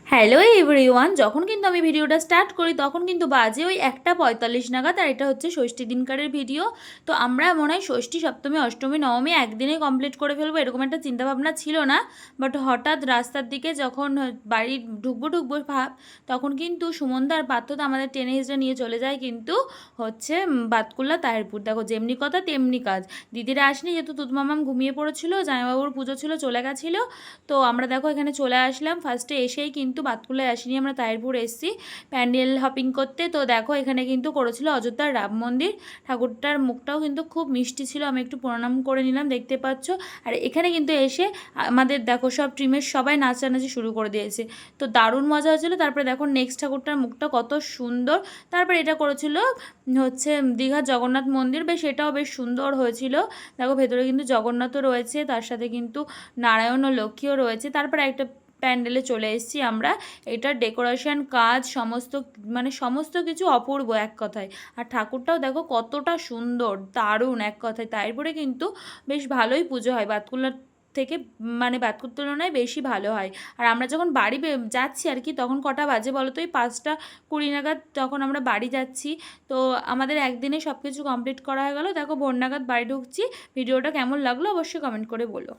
Hello everyone, যখন কিন্তু আমি ভিডিওটা স্টার্ট করি তখন কিন্তু বাজে ওই 1:45 নাগাদ। আর এটা হচ্ছে ষষ্ঠী দিনকারের ভিডিও। তো আমরা মনে হয় ষষ্ঠী, সপ্তমী, অষ্টমী, নবমী একদিনে কমপ্লিট করে ফেলবো এরকম একটা চিন্তাভাবনা ছিল না। বাট হঠাৎ রাস্তার দিকে যখন বাড়ি ঢুকবো ভাব, তখন কিন্তু সুমনদা আর পার্থ তো আমাদের টেনে হিসেবে নিয়ে চলে যায় কিন্তু হচ্ছে বাতকুল্লা তাহেরপুর। দেখো যেমনি কথা তেমনি কাজ। দিদিরা আসেনি যেহেতু তুতমামাম ঘুমিয়ে পড়েছিল, জামাইবাবুর পুজো ছিল চলে গেছিলো। তো আমরা দেখো এখানে চলে আসলাম। ফার্স্টে এসেই কিন্তু বাতকুল্লায় আসিনি, আমরা তাহিরপুর এসেছি প্যান্ডেল হপিং করতে। তো দেখো এখানে কিন্তু করেছিল অযোধ্যার রাম মন্দির। ঠাকুরটার মুখটাও কিন্তু খুব মিষ্টি ছিল, আমি একটু প্রণাম করে নিলাম, দেখতে পাচ্ছ। আর এখানে কিন্তু এসে আমাদের দেখো সব টিমের সবাই নাচানাচি শুরু করে দিয়েছে। তো দারুণ মজা হয়েছিল। তারপরে দেখো নেক্সট ঠাকুরটার মুখটা কত সুন্দর। তারপরে এটা করেছিল হচ্ছে দীঘার জগন্নাথ মন্দির, বেশ এটাও বেশ সুন্দর হয়েছিল। দেখো ভেতরে কিন্তু জগন্নাথও রয়েছে, তার সাথে কিন্তু নারায়ণ ও লক্ষ্মীও রয়েছে। তারপরে একটা প্যান্ডেলে চলে এসেছি আমরা। এটার ডেকোরেশন কাজ সমস্ত কিছু অপূর্ব এক কথায়। আর ঠাকুরটাও দেখো কতটা সুন্দর, দারুণ এক কথায়। তারপরে কিন্তু বেশ ভালোই পুজো হয় বাতকুল্লার থেকে, বাতকুর তুলনায় বেশি ভালো হয়। আর আমরা যখন বাড়ি যাচ্ছি আর কি, তখন কটা বাজে বলো তো, ওই 5:20 নাগাদ তখন আমরা বাড়ি যাচ্ছি। তো আমাদের একদিনে সব কিছু কমপ্লিট করা হয়ে গেলো। দেখো ভোর নাগাদ বাড়ি ঢুকছি। ভিডিওটা কেমন লাগলো অবশ্যই কমেন্ট করে বলো।